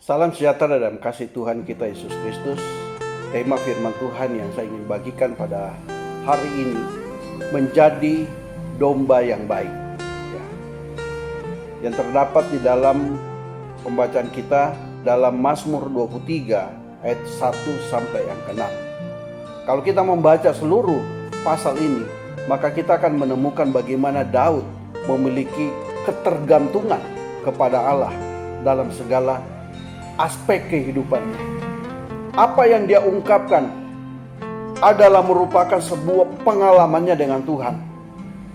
Salam sejahtera dan kasih Tuhan kita Yesus Kristus. Tema firman Tuhan yang saya ingin bagikan pada hari ini, menjadi domba yang baik. Yang terdapat di dalam pembacaan kita dalam Mazmur 23 ayat 1 sampai yang ke-6. Kalau kita membaca seluruh pasal ini, maka kita akan menemukan bagaimana Daud memiliki ketergantungan kepada Allah dalam segala aspek kehidupannya. Apa yang dia ungkapkan adalah merupakan sebuah pengalamannya dengan Tuhan,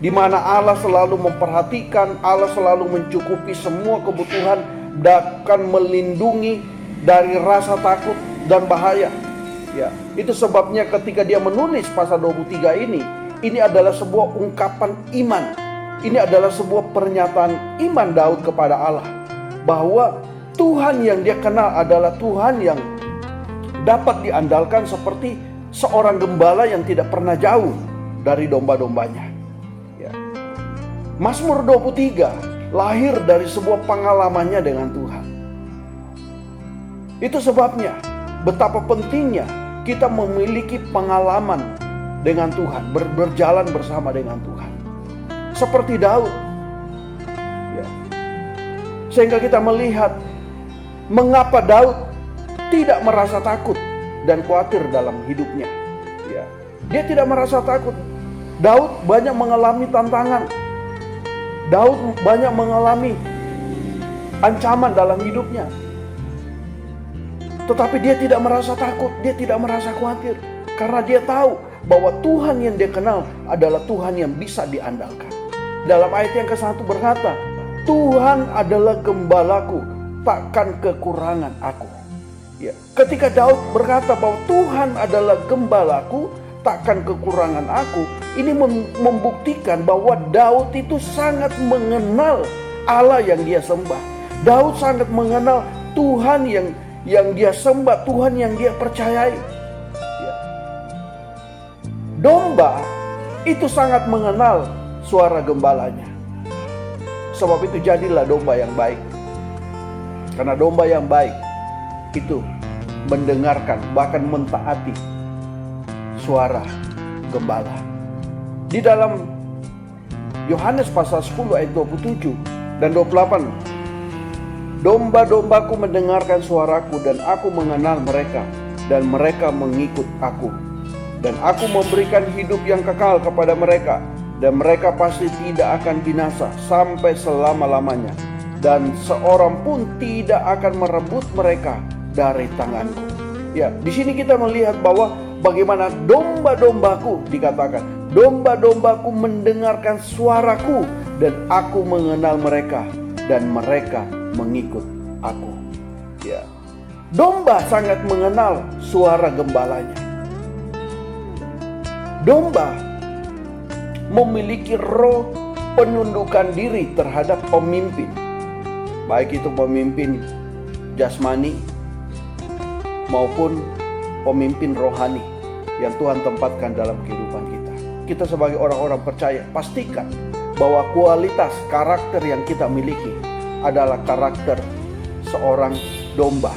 di mana Allah selalu memperhatikan, Allah selalu mencukupi semua kebutuhan dan akan melindungi dari rasa takut dan bahaya. Itu sebabnya ketika dia menulis pasal 23 ini adalah sebuah ungkapan iman. Ini adalah sebuah pernyataan iman Daud kepada Allah, bahwa Tuhan yang dia kenal adalah Tuhan yang dapat diandalkan seperti seorang gembala yang tidak pernah jauh dari domba-dombanya. Mazmur 23 lahir dari sebuah pengalamannya dengan Tuhan. Itu sebabnya betapa pentingnya kita memiliki pengalaman dengan Tuhan, berjalan bersama dengan Tuhan. Seperti Daud. Sehingga kita melihat mengapa Daud tidak merasa takut dan khawatir dalam hidupnya. Dia tidak merasa takut. Daud banyak mengalami tantangan. Daud banyak mengalami ancaman dalam hidupnya. Tetapi dia tidak merasa takut, dia tidak merasa khawatir. Karena dia tahu bahwa Tuhan yang dia kenal adalah Tuhan yang bisa diandalkan. Dalam ayat yang ke-1 berkata, Tuhan adalah gembalaku, takkan kekurangan aku. Ketika Daud berkata bahwa Tuhan adalah gembalaku, takkan kekurangan aku, ini membuktikan bahwa Daud itu sangat mengenal Allah yang dia sembah. Daud sangat mengenal Tuhan yang dia sembah, Tuhan yang dia percayai. Domba itu sangat mengenal suara gembalanya. Sebab itu jadilah domba yang baik. Karena domba yang baik itu mendengarkan, bahkan mentaati suara gembala. Di dalam Yohanes pasal 10 ayat 27 dan 28, domba-dombaku mendengarkan suaraku dan aku mengenal mereka dan mereka mengikut aku. Dan aku memberikan hidup yang kekal kepada mereka, dan mereka pasti tidak akan binasa sampai selama-lamanya, dan seorang pun tidak akan merebut mereka dari tanganku. Di sini kita melihat bahwa bagaimana domba-dombaku, dikatakan domba-dombaku mendengarkan suaraku dan aku mengenal mereka dan mereka mengikut aku. Domba sangat mengenal suara gembalanya. Domba memiliki roh penundukan diri terhadap pemimpin, baik itu pemimpin jasmani maupun pemimpin rohani yang Tuhan tempatkan dalam kehidupan kita. Kita sebagai orang-orang percaya, pastikan bahwa kualitas karakter yang kita miliki adalah karakter seorang domba,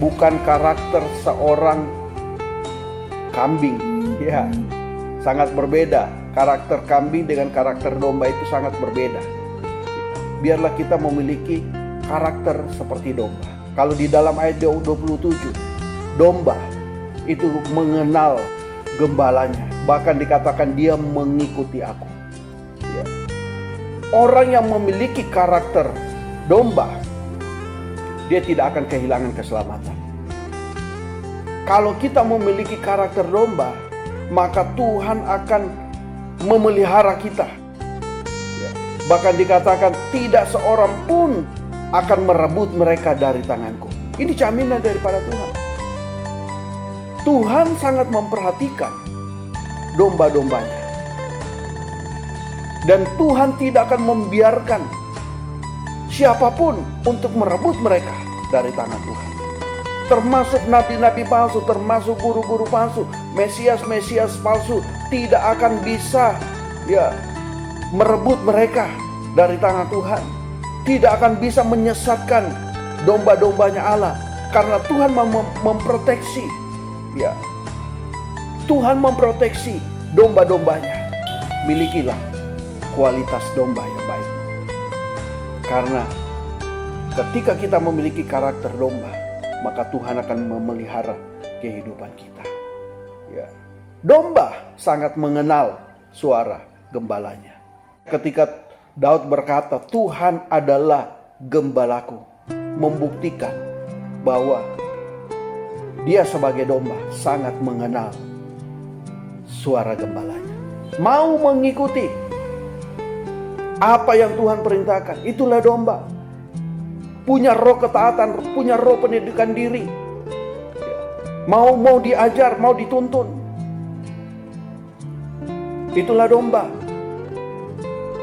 bukan karakter seorang kambing. Sangat berbeda. Karakter kambing dengan karakter domba itu sangat berbeda. Biarlah kita memiliki karakter seperti domba. Kalau di dalam ayat 27, domba itu mengenal gembalanya, bahkan dikatakan dia mengikuti aku. Orang yang memiliki karakter domba, dia tidak akan kehilangan keselamatan. Kalau kita memiliki karakter domba, maka Tuhan akan memelihara kita. Bahkan dikatakan tidak seorang pun akan merebut mereka dari tanganku. Ini jaminan daripada Tuhan. Tuhan sangat memperhatikan domba-dombanya. Dan Tuhan tidak akan membiarkan siapapun untuk merebut mereka dari tangan Tuhan. Termasuk nabi-nabi palsu, termasuk guru-guru palsu, mesias-mesias palsu tidak akan bisa merebut mereka dari tangan Tuhan. Tidak akan bisa menyesatkan domba-dombanya Allah. Karena Tuhan memproteksi, ya, Tuhan memproteksi domba-dombanya. Milikilah kualitas domba yang baik. Karena ketika kita memiliki karakter domba, maka Tuhan akan memelihara kehidupan kita. Ya. Domba sangat mengenal suara gembalanya. Ketika Daud berkata, Tuhan adalah gembalaku, membuktikan bahwa dia sebagai domba sangat mengenal suara gembalanya. Mau mengikuti apa yang Tuhan perintahkan, itulah domba. Punya roh ketaatan, punya roh pendidikan diri. Mau diajar, mau dituntun. Itulah domba.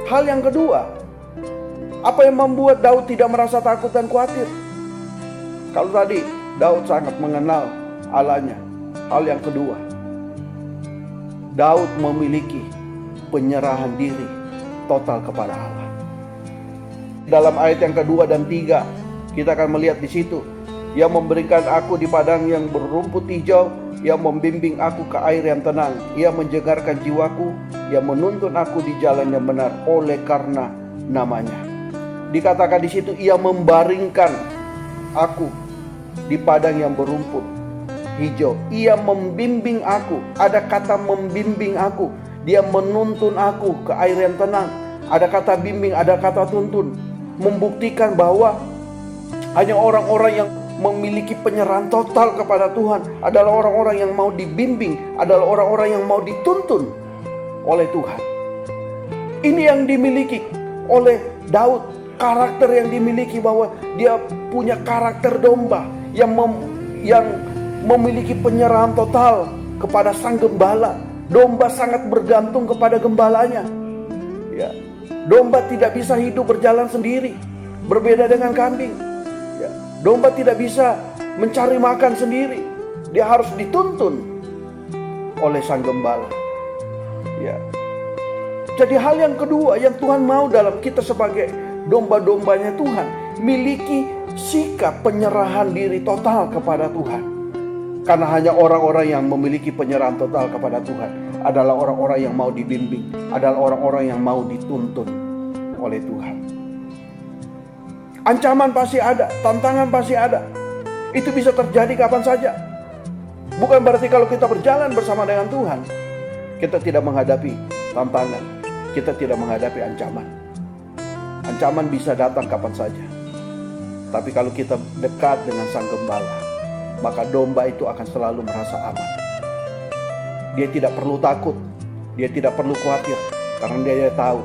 Hal yang kedua, apa yang membuat Daud tidak merasa takut dan khawatir? Kalau tadi Daud sangat mengenal Allahnya. Hal yang kedua, Daud memiliki penyerahan diri total kepada Allah. Dalam ayat yang kedua dan tiga, kita akan melihat di situ, Ia memberikan aku di padang yang berumput hijau, Ia membimbing aku ke air yang tenang, Ia menjegarkan jiwaku, Ia menuntun aku di jalan yang benar oleh karena namanya. Dikatakan di situ, Ia membaringkan aku di padang yang berumput hijau. Ia membimbing aku. Ada kata membimbing aku. Dia menuntun aku ke air yang tenang. Ada kata bimbing, ada kata tuntun. Membuktikan bahwa hanya orang-orang yang memiliki penyerahan total kepada Tuhan adalah orang-orang yang mau dibimbing, adalah orang-orang yang mau dituntun oleh Tuhan. Ini yang dimiliki oleh Daud. Karakter yang dimiliki, bahwa dia punya karakter domba yang memiliki penyerahan total kepada sang gembala. Domba sangat bergantung kepada gembalanya. Ya. Domba tidak bisa hidup berjalan sendiri, berbeda dengan kambing. Ya. Domba tidak bisa mencari makan sendiri, dia harus dituntun oleh sang gembala. Ya. Jadi hal yang kedua yang Tuhan mau dalam kita sebagai domba-dombanya Tuhan, miliki sikap penyerahan diri total kepada Tuhan. Karena hanya orang-orang yang memiliki penyerahan total kepada Tuhan adalah orang-orang yang mau dibimbing, adalah orang-orang yang mau dituntun oleh Tuhan. Ancaman pasti ada, tantangan pasti ada. Itu bisa terjadi kapan saja. Bukan berarti kalau kita berjalan bersama dengan Tuhan, kita tidak menghadapi tantangan, kita tidak menghadapi ancaman. Ancaman bisa datang kapan saja. Tapi kalau kita dekat dengan sang gembala, maka domba itu akan selalu merasa aman. Dia tidak perlu takut, dia tidak perlu khawatir, karena dia tahu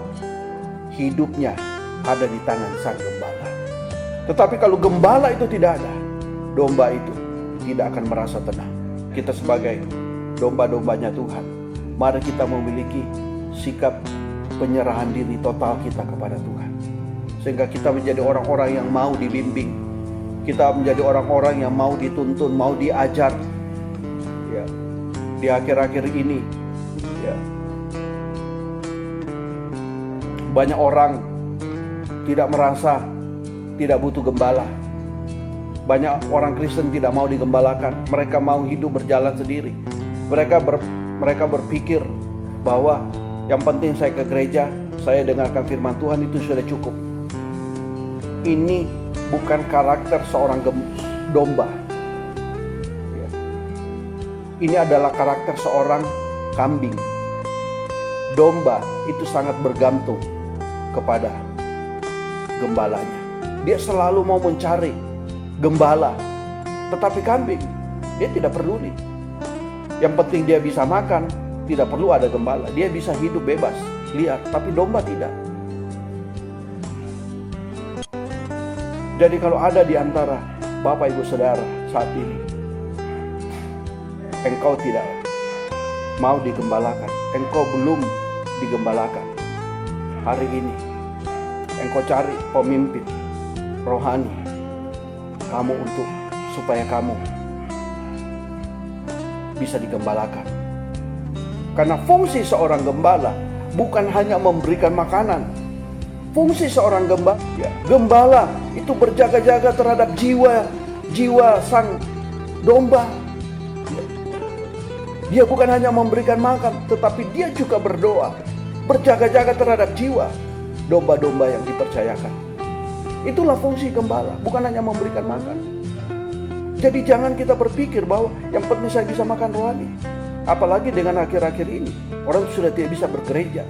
hidupnya ada di tangan sang gembala. Tetapi kalau gembala itu tidak ada, domba itu tidak akan merasa tenang. Kita sebagai domba-dombanya Tuhan, mari kita memiliki sikap penyerahan diri total kita kepada Tuhan, sehingga kita menjadi orang-orang yang mau dibimbing, kita menjadi orang-orang yang mau dituntun, mau diajar. Ya. Di akhir-akhir ini, ya, banyak orang tidak merasa tidak butuh gembala. Banyak orang Kristen tidak mau digembalakan. Mereka mau hidup berjalan sendiri. Mereka berpikir bahwa yang penting saya ke gereja, saya dengarkan firman Tuhan, itu sudah cukup. Ini bukan karakter seorang domba. Ya. Ini adalah karakter seorang kambing. Domba itu sangat bergantung kepada gembalanya. Dia selalu mau mencari gembala. Tetapi kambing, dia tidak peduli. Yang penting dia bisa makan, tidak perlu ada gembala. Dia bisa hidup bebas, liar. Tapi domba tidak. Jadi kalau ada di antara Bapak Ibu Saudara saat ini, engkau tidak mau digembalakan, engkau belum digembalakan, hari ini engkau cari pemimpin rohani kamu supaya kamu bisa digembalakan. Karena fungsi seorang gembala bukan hanya memberikan makanan, Fungsi seorang gembala itu berjaga-jaga terhadap jiwa sang domba. Dia bukan hanya memberikan makan, tetapi dia juga berdoa, berjaga-jaga terhadap jiwa domba-domba yang dipercayakan. Itulah fungsi gembala, bukan hanya memberikan makan. Jadi jangan kita berpikir bahwa yang penting saya bisa makan rohani. Apalagi dengan akhir-akhir ini, orang sudah tidak bisa bergereja.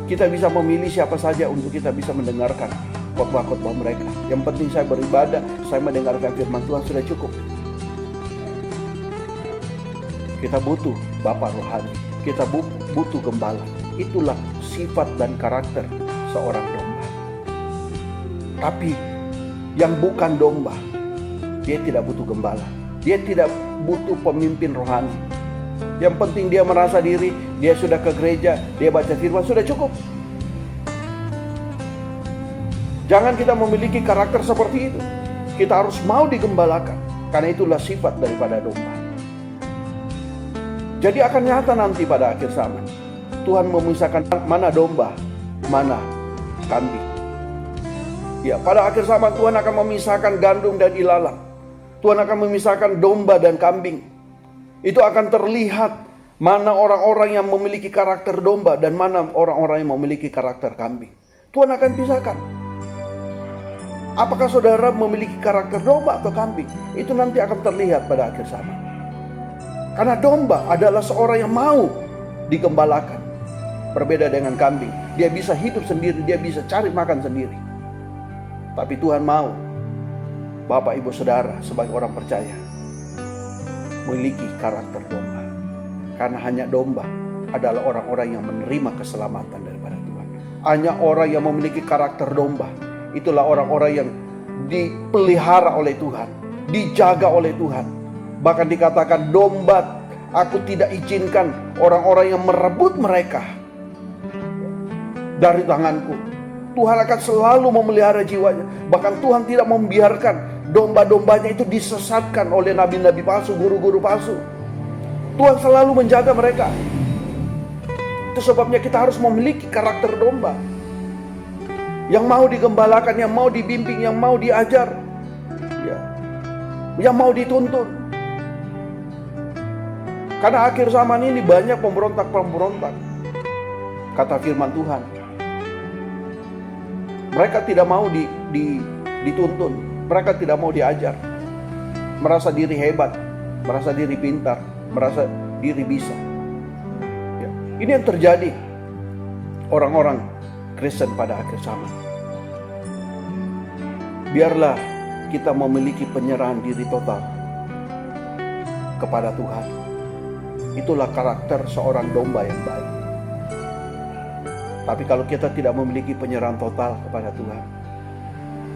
Kita bisa memilih siapa saja untuk kita bisa mendengarkan khotbah-khotbah mereka. Yang penting saya beribadah, saya mendengarkan firman Tuhan, sudah cukup. Kita butuh Bapak rohani, kita butuh gembala. Itulah sifat dan karakter seorang domba. Tapi yang bukan domba, dia tidak butuh gembala. Dia tidak butuh pemimpin rohani. Yang penting dia merasa diri, dia sudah ke gereja, dia baca firman, sudah cukup. Jangan kita memiliki karakter seperti itu. Kita harus mau digembalakan, karena itulah sifat daripada domba. Jadi akan nyata nanti pada akhir zaman, Tuhan memisahkan mana domba, mana kambing. Ya, pada akhir zaman Tuhan akan memisahkan gandum dan ilalang. Tuhan akan memisahkan domba dan kambing. Itu akan terlihat mana orang-orang yang memiliki karakter domba dan mana orang-orang yang memiliki karakter kambing. Tuhan akan pisahkan. Apakah saudara memiliki karakter domba atau kambing? Itu nanti akan terlihat pada akhir zaman. Karena domba adalah seorang yang mau digembalakan. Berbeda dengan kambing. Dia bisa hidup sendiri, dia bisa cari makan sendiri. Tapi Tuhan mau Bapak Ibu Saudara sebagai orang percaya memiliki karakter domba. Karena hanya domba adalah orang-orang yang menerima keselamatan daripada Tuhan. Hanya orang yang memiliki karakter domba, itulah orang-orang yang dipelihara oleh Tuhan, dijaga oleh Tuhan. Bahkan dikatakan domba, aku tidak izinkan orang-orang yang merebut mereka dari tanganku. Tuhan akan selalu memelihara jiwanya. Bahkan Tuhan tidak membiarkan domba-dombanya itu disesatkan oleh nabi-nabi palsu, guru-guru palsu. Tuhan selalu menjaga mereka. Itu sebabnya kita harus memiliki karakter domba. Yang mau digembalakan, yang mau dibimbing, yang mau diajar, ya, yang mau dituntun. Karena akhir zaman ini banyak pemberontak-pemberontak. Kata firman Tuhan, mereka tidak mau dituntun, mereka tidak mau diajar. Merasa diri hebat, merasa diri pintar, merasa diri bisa. Ya. Ini yang terjadi orang-orang Kristen pada akhir zaman. Biarlah kita memiliki penyerahan diri total kepada Tuhan. Itulah karakter seorang domba yang baik. Tapi kalau kita tidak memiliki penyerahan total kepada Tuhan,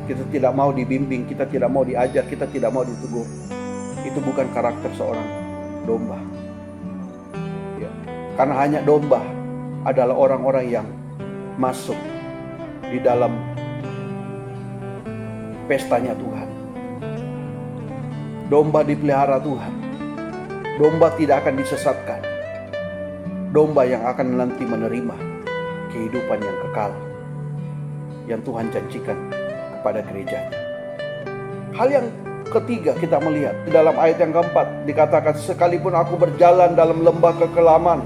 kita tidak mau dibimbing, kita tidak mau diajar, kita tidak mau ditegur, itu bukan karakter seorang domba. Ya. Karena hanya domba adalah orang-orang yang masuk di dalam pestanya Tuhan. Domba dipelihara Tuhan. Domba tidak akan disesatkan. Domba yang akan nanti menerima kehidupan yang kekal yang Tuhan janjikan kepada gerejanya. Hal yang ketiga kita melihat di dalam ayat yang keempat dikatakan, sekalipun aku berjalan dalam lembah kekelaman,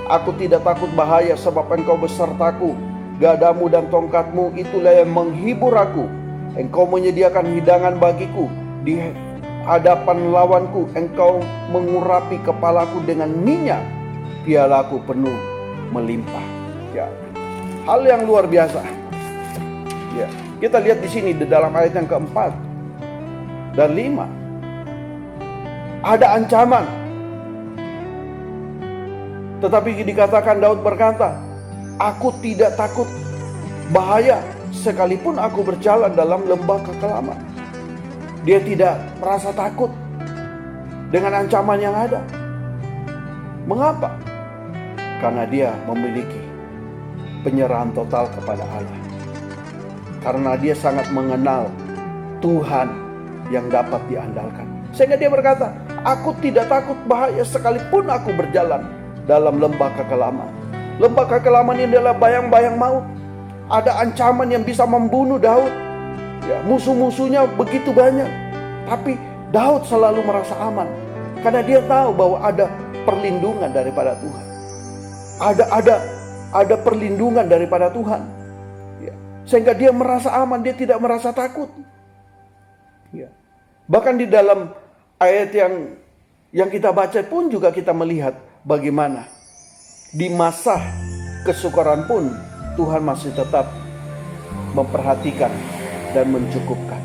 aku tidak takut bahaya, sebab engkau besertaku, gadamu dan tongkatmu itulah yang menghibur aku. Engkau menyediakan hidangan bagiku di hadapan lawanku, engkau mengurapi kepalaku dengan minyak, pialaku penuh melimpah. Ya, hal yang luar biasa. Ya, kita lihat di sini di dalam ayat yang keempat dan 5. Ada ancaman. Tetapi dikatakan Daud berkata, aku tidak takut bahaya sekalipun aku berjalan dalam lembah kekelaman. Dia tidak merasa takut dengan ancaman yang ada. Mengapa? Karena dia memiliki penyerahan total kepada Allah. Karena dia sangat mengenal Tuhan yang dapat diandalkan. Sehingga dia berkata, aku tidak takut bahaya sekalipun aku berjalan dalam lembah kekelaman. Lembah kekelaman ini adalah bayang-bayang maut. Ada ancaman yang bisa membunuh Daud. Ya, musuh-musuhnya begitu banyak. Tapi Daud selalu merasa aman. Karena dia tahu bahwa ada perlindungan daripada Tuhan. Ada perlindungan daripada Tuhan. Ya. Sehingga dia merasa aman, dia tidak merasa takut. Ya. Bahkan di dalam ayat yang kita baca pun juga kita melihat bagaimana di masa kesukaran pun Tuhan masih tetap memperhatikan dan mencukupkan.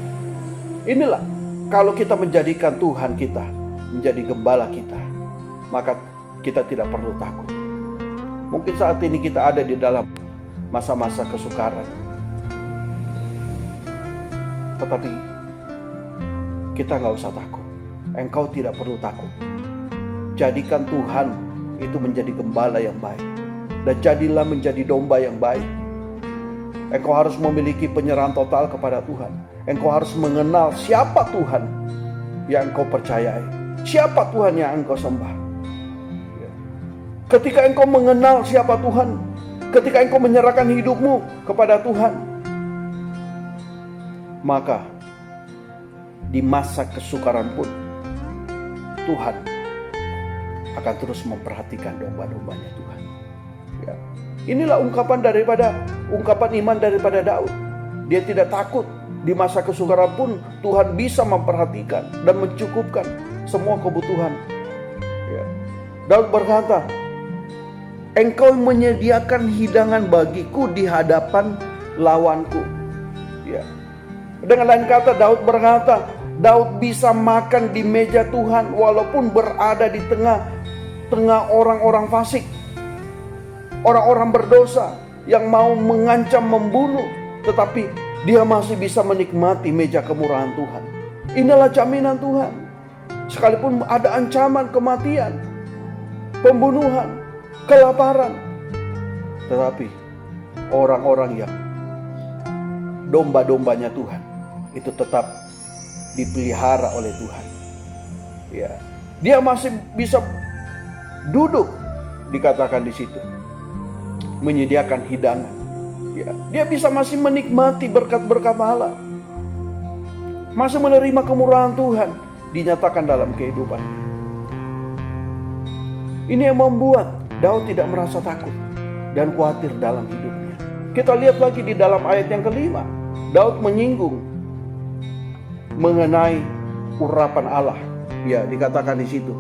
Inilah kalau kita menjadikan Tuhan kita menjadi gembala kita, maka kita tidak perlu takut. Mungkin saat ini kita ada di dalam masa-masa kesukaran, tetapi kita nggak usah takut. Engkau tidak perlu takut. Jadikan Tuhan itu menjadi gembala yang baik, dan jadilah menjadi domba yang baik. Engkau harus memiliki penyerahan total kepada Tuhan. Engkau harus mengenal siapa Tuhan yang engkau percayai, siapa Tuhan yang engkau sembah. Ketika engkau mengenal siapa Tuhan, ketika engkau menyerahkan hidupmu kepada Tuhan, maka di masa kesukaran pun Tuhan akan terus memperhatikan domba-dombanya Tuhan. Ya. Inilah ungkapan iman daripada Daud. Dia tidak takut. Di masa kesukaran pun Tuhan bisa memperhatikan dan mencukupkan semua kebutuhan. Ya. Daud berkata, Engkau menyediakan hidangan bagiku di hadapan lawanku. Ya. Dengan lain kata, Daud berkata, Daud bisa makan di meja Tuhan walaupun berada di tengah orang-orang fasik, orang-orang berdosa yang mau mengancam membunuh, tetapi dia masih bisa menikmati meja kemurahan Tuhan. Inilah jaminan Tuhan. Sekalipun ada ancaman kematian, pembunuhan, kelaparan, tetapi orang-orang yang domba-dombanya Tuhan itu tetap dipelihara oleh Tuhan. Ya, dia masih bisa duduk, dikatakan di situ, menyediakan hidangan. Ya, dia bisa masih menikmati berkat-berkat Allah, masih menerima kemurahan Tuhan dinyatakan dalam kehidupan. Ini yang membuat Daud tidak merasa takut dan khawatir dalam hidupnya. Kita lihat lagi di dalam ayat yang kelima, Daud menyinggung mengenai urapan Allah. Ya, dikatakan di situ,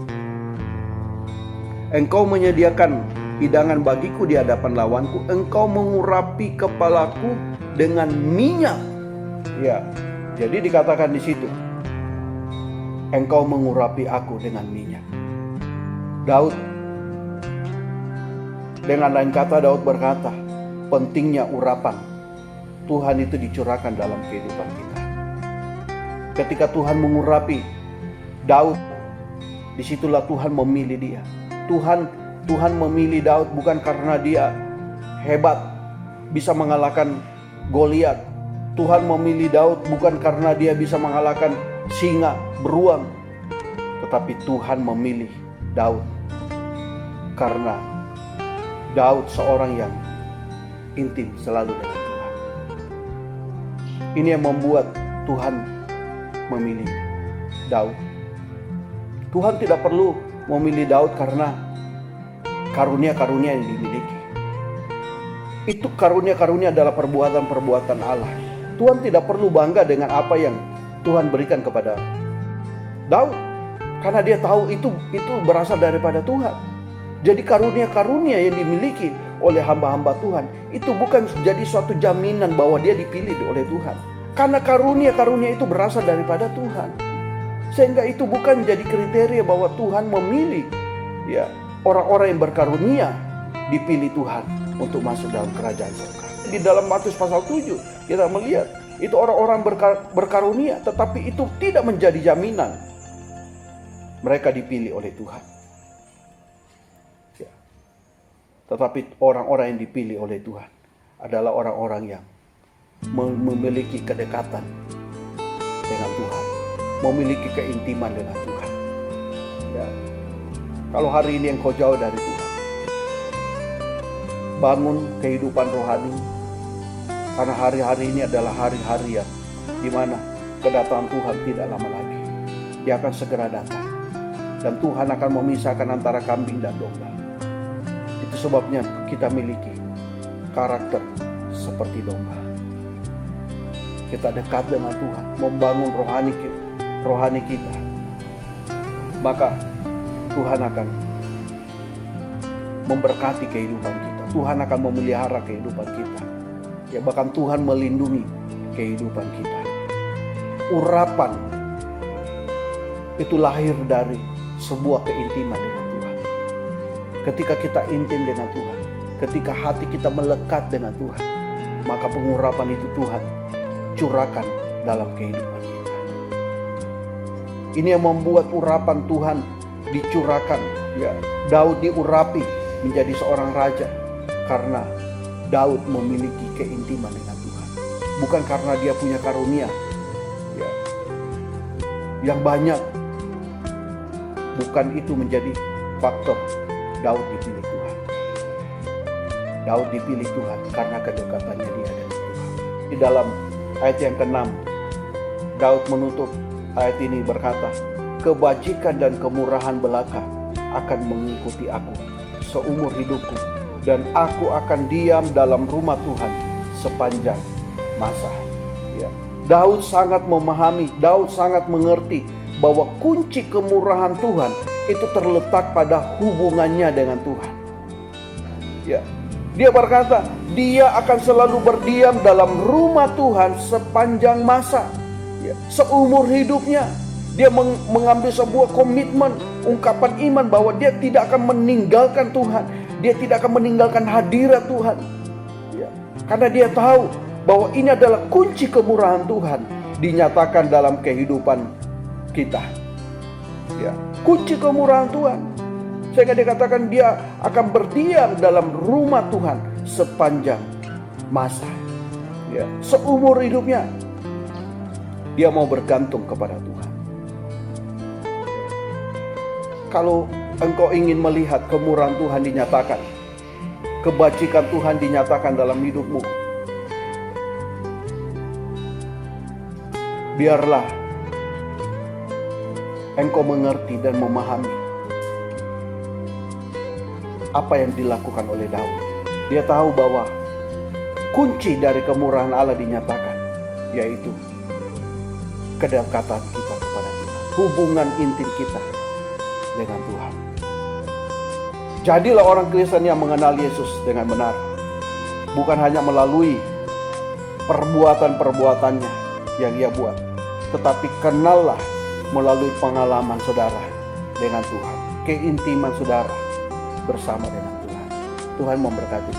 Engkau menyediakan hidangan bagiku di hadapan lawanku, Engkau mengurapi kepalaku dengan minyak. Ya, jadi dikatakan di situ, Engkau mengurapi aku dengan minyak. Daud, dengan lain kata, Daud berkata, pentingnya urapan Tuhan itu dicurahkan dalam kehidupan kita. Ketika Tuhan mengurapi Daud, disitulah Tuhan memilih dia. Tuhan memilih Daud bukan karena dia hebat, bisa mengalahkan Goliat. Tuhan memilih Daud bukan karena dia bisa mengalahkan singa, beruang. Tetapi Tuhan memilih Daud karena Daud seorang yang intim selalu dengan Tuhan. Ini yang membuat Tuhan memilih Daud. Tuhan tidak perlu memilih Daud karena karunia-karunia yang dimiliki. Itu karunia-karunia adalah perbuatan-perbuatan Allah. Tuhan tidak perlu bangga dengan apa yang Tuhan berikan kepada Daud, karena dia tahu itu berasal daripada Tuhan. Jadi karunia-karunia yang dimiliki oleh hamba-hamba Tuhan itu bukan jadi suatu jaminan bahwa dia dipilih oleh Tuhan, karena karunia-karunia itu berasal daripada Tuhan. Sehingga itu bukan jadi kriteria bahwa Tuhan memilih ya orang-orang yang berkarunia dipilih Tuhan untuk masuk dalam kerajaan surga. Di dalam Matius pasal 7 kita melihat itu orang-orang berkarunia, tetapi itu tidak menjadi jaminan mereka dipilih oleh Tuhan. Ya. Tetapi orang-orang yang dipilih oleh Tuhan adalah orang-orang yang memiliki kedekatan dengan Tuhan, memiliki keintiman dengan Tuhan. Ya. Kalau hari ini engkau jauh dari Tuhan, bangun kehidupan rohani, Karena hari-hari ini adalah hari-hari yang dimana kedatangan Tuhan tidak lama lagi. Dia akan segera datang. Dan Tuhan akan memisahkan antara kambing dan domba. Itu sebabnya kita miliki karakter seperti domba. Kita dekat dengan Tuhan, membangun rohani kita. Maka Tuhan akan memberkati kehidupan kita. Tuhan akan memelihara kehidupan kita. Ya, bahkan Tuhan melindungi kehidupan kita. Urapan itu lahir dari sebuah keintiman dengan Tuhan. Ketika kita intim dengan Tuhan, ketika hati kita melekat dengan Tuhan, maka pengurapan itu Tuhan curahkan dalam kehidupan kita. Ini yang membuat urapan Tuhan dicurahkan. Ya, Daud diurapi menjadi seorang raja karena Daud memiliki keintiman dengan Tuhan. Bukan karena dia punya karunia ya, yang banyak. Bukan itu menjadi faktor Daud dipilih Tuhan. Daud dipilih Tuhan karena kedekatannya dia dengan Tuhan. Di dalam ayat yang ke-6, Daud menutup ayat ini berkata, kebajikan dan kemurahan belaka akan mengikuti aku seumur hidupku, dan aku akan diam dalam rumah Tuhan sepanjang masa. Ya. Daud sangat memahami, Daud sangat mengerti bahwa kunci kemurahan Tuhan itu terletak pada hubungannya dengan Tuhan. Ya. Dia berkata, dia akan selalu berdiam dalam rumah Tuhan sepanjang masa. Ya, seumur hidupnya. Dia mengambil sebuah komitmen, ungkapan iman bahwa dia tidak akan meninggalkan Tuhan. Dia tidak akan meninggalkan hadirat Tuhan. Ya, karena dia tahu bahwa ini adalah kunci kemurahan Tuhan dinyatakan dalam kehidupan kita. Ya, kunci kemurahan Tuhan. Sehingga dikatakan dia akan berdiam dalam rumah Tuhan sepanjang masa. Ya, seumur hidupnya dia mau bergantung kepada Tuhan. Kalau engkau ingin melihat kemurahan Tuhan dinyatakan, kebajikan Tuhan dinyatakan dalam hidupmu, biarlah engkau mengerti dan memahami apa yang dilakukan oleh Daud. Dia tahu bahwa kunci dari kemurahan Allah dinyatakan, yaitu kedekatan kita kepada Tuhan, hubungan intim kita dengan Tuhan. Jadilah orang Kristen yang mengenal Yesus dengan benar, bukan hanya melalui perbuatan-perbuatannya yang ia buat, tetapi kenallah melalui pengalaman saudara dengan Tuhan, keintiman saudara bersama dengan Tuhan. Tuhan memberkati.